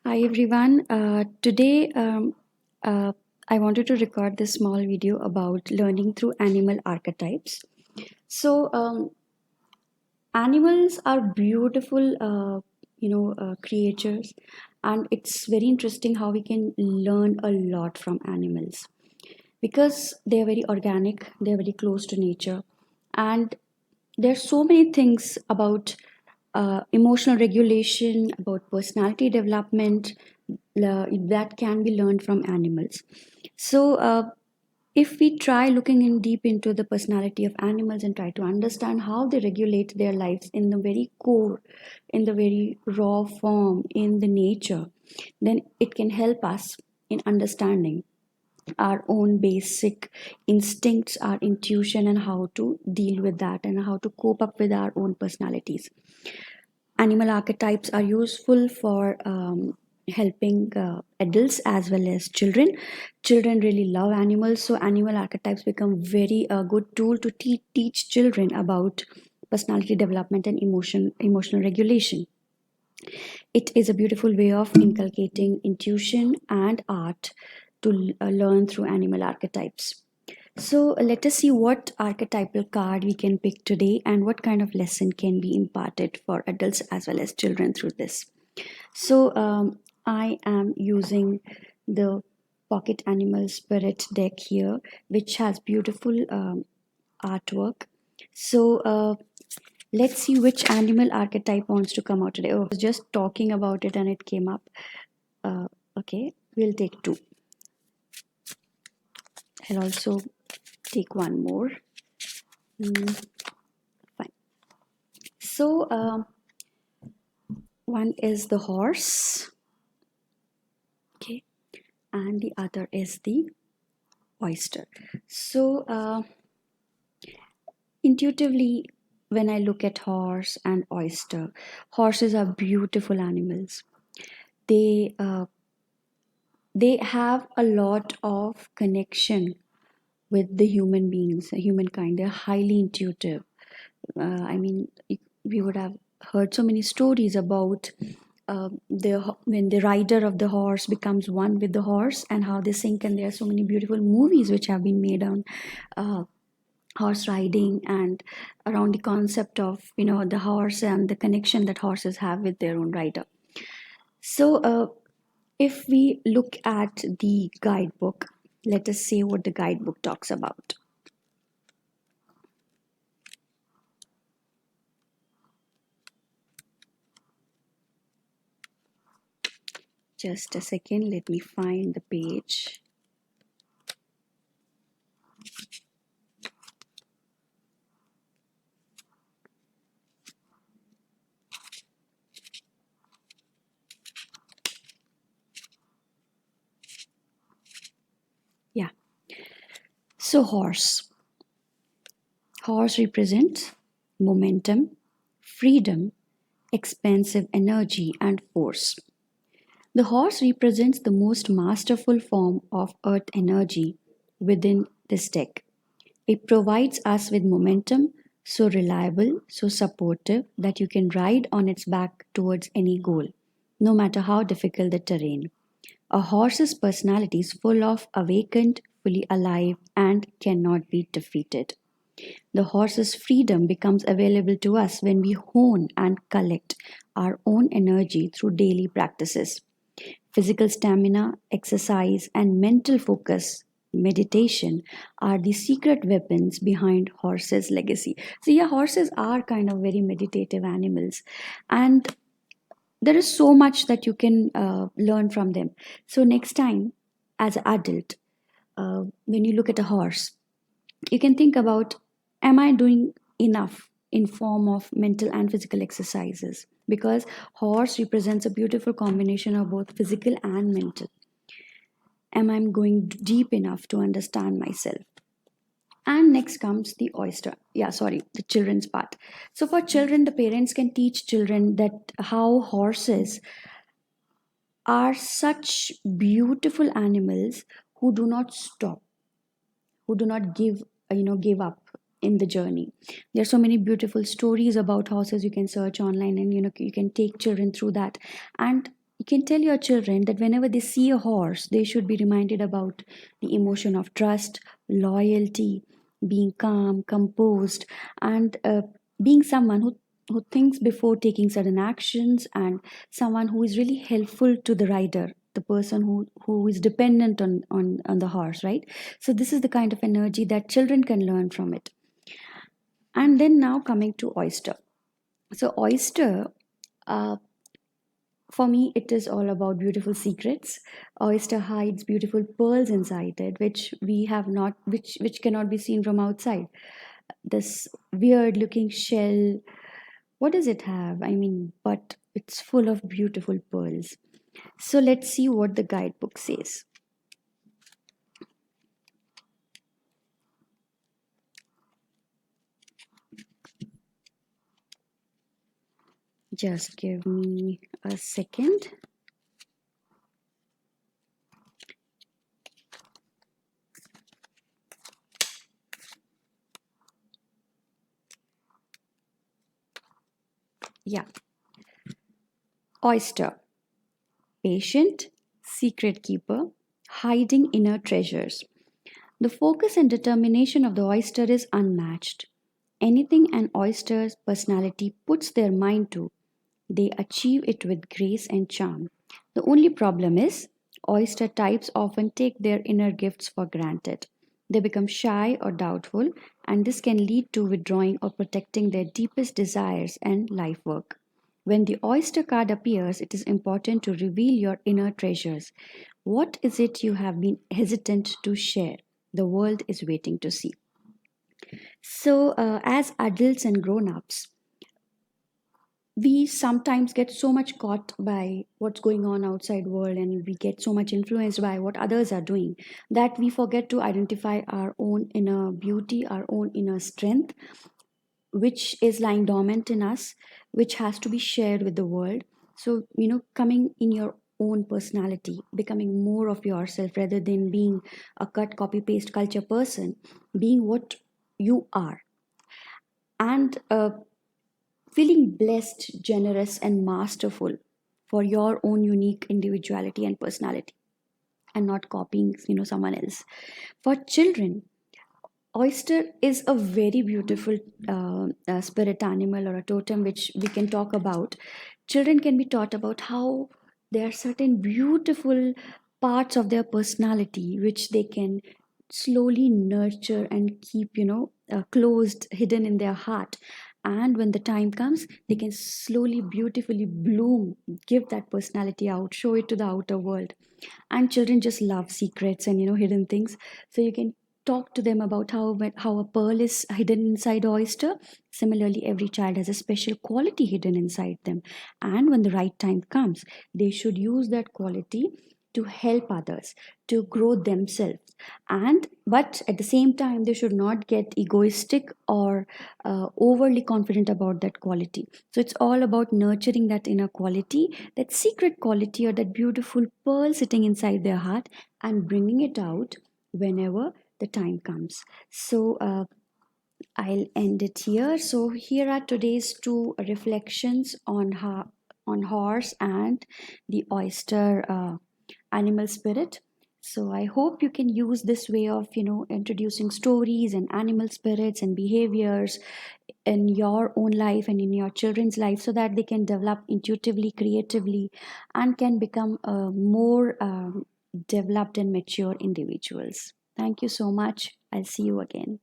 Hi everyone. Today, I wanted to record this small video about learning through animal archetypes. So, animals are beautiful, creatures, and it's very interesting how we can learn a lot from animals because they are very organic, they are very close to nature, and there's so many things about emotional regulation, about personality development that can be learned from animals. So, if we try looking in deep into the personality of animals and try to understand how they regulate their lives in the very core, in the very raw form, in the nature, then it can help us in understanding our own basic instincts, our intuition, and how to deal with that and how to cope up with our own personalities. Animal archetypes are useful for helping adults as well as children. Children really love animals, so animal archetypes become very good tool to teach children about personality development and emotional regulation. It is a beautiful way of inculcating intuition and art to learn through animal archetypes. So let us see what archetypal card we can pick today and what kind of lesson can be imparted for adults as well as children through this. So I am using the Pocket Animal Spirit deck here, which has beautiful artwork. So let's see which animal archetype wants to come out today. Oh, I was just talking about it and it came up. Uh, okay, we'll take two. I'll also take one more. Fine. So one is the horse, okay, and the other is the oyster. So intuitively, when I look at horse and oyster, horses are beautiful animals. They they have a lot of connection with the human beings, humankind. They're highly intuitive. We would have heard so many stories about when the rider of the horse becomes one with the horse and how they sync. And there are so many beautiful movies which have been made on uh, horse riding and around the concept of the horse and the connection that horses have with their own rider. So if we look at the guidebook, let us see what the guidebook talks about. Just a second, let me find the page. Yeah. So horse. Horse represents momentum, freedom, expansive energy, and force. The horse represents the most masterful form of earth energy within this deck. It provides us with momentum, so reliable, so supportive that you can ride on its back towards any goal, no matter how difficult the terrain. A horse's personality is full of awakened, fully alive, and cannot be defeated. The horse's freedom becomes available to us when we hone and collect our own energy through daily practices. Physical stamina, exercise, and mental focus, meditation, are the secret weapons behind horses' legacy. So, yeah, horses are kind of very meditative animals, and there is so much that you can learn from them. So, next time, as an adult, when you look at a horse, you can think about, am I doing enough in form of mental and physical exercises? Because horse represents a beautiful combination of both physical and mental. Am I going deep enough to understand myself? And next comes the oyster. Yeah, sorry, the children's part. So for children, the parents can teach children that how horses are such beautiful animals who do not stop, who do not give up in the journey. There are so many beautiful stories about horses you can search online, and you can take children through that. And You can tell your children that whenever they see a horse, they should be reminded about the emotion of trust, loyalty, being calm, composed, and being someone who thinks before taking certain actions, and someone who is really helpful to the rider, the person who is dependent on the horse, right? So, this is the kind of energy that children can learn from it. And then now coming to oyster. So, oyster. For me, it is all about beautiful secrets. Oyster hides beautiful pearls inside it, which we have not, which cannot be seen from outside. This weird looking shell. What does it have? I mean, but it's full of beautiful pearls. So let's see what the guidebook says. Just give me a second. Yeah. Oyster. Patient, secret keeper, hiding inner treasures. The focus and determination of the oyster is unmatched. Anything an oyster's personality puts their mind to, they achieve it with grace and charm. The only problem is, oyster types often take their inner gifts for granted. They become shy or doubtful, and this can lead to withdrawing or protecting their deepest desires and life work. When the oyster card appears, it is important to reveal your inner treasures. What is it you have been hesitant to share? The world is waiting to see. So, as adults and grown ups, we sometimes get so much caught by what's going on outside world, and we get so much influenced by what others are doing, that we forget to identify our own inner beauty, our own inner strength, which is lying dormant in us, which has to be shared with the world. So, coming in your own personality, becoming more of yourself rather than being a cut, copy, paste culture person, being what you are, and feeling blessed, generous, and masterful for your own unique individuality and personality, and not copying, someone else. For children, oyster is a very beautiful spirit animal or a totem which we can talk about. Children can be taught about how there are certain beautiful parts of their personality which they can slowly nurture and keep, closed, hidden in their heart. And when the time comes, they can slowly, beautifully bloom, give that personality out, show it to the outer world. And children just love secrets and, hidden things. So you can talk to them about how a pearl is hidden inside oyster. Similarly, every child has a special quality hidden inside them, and when the right time comes, they should use that quality to help others, to grow themselves. And but at the same time, they should not get egoistic or overly confident about that quality. So it's all about nurturing that inner quality, that secret quality, or that beautiful pearl sitting inside their heart, and bringing it out whenever the time comes. So I'll end it here. So here are today's two reflections on horse and the oyster animal spirit. So I hope you can use this way of, introducing stories and animal spirits and behaviors in your own life and in your children's life, so that they can develop intuitively, creatively, and can become more developed and mature individuals. Thank you so much. I'll see you again.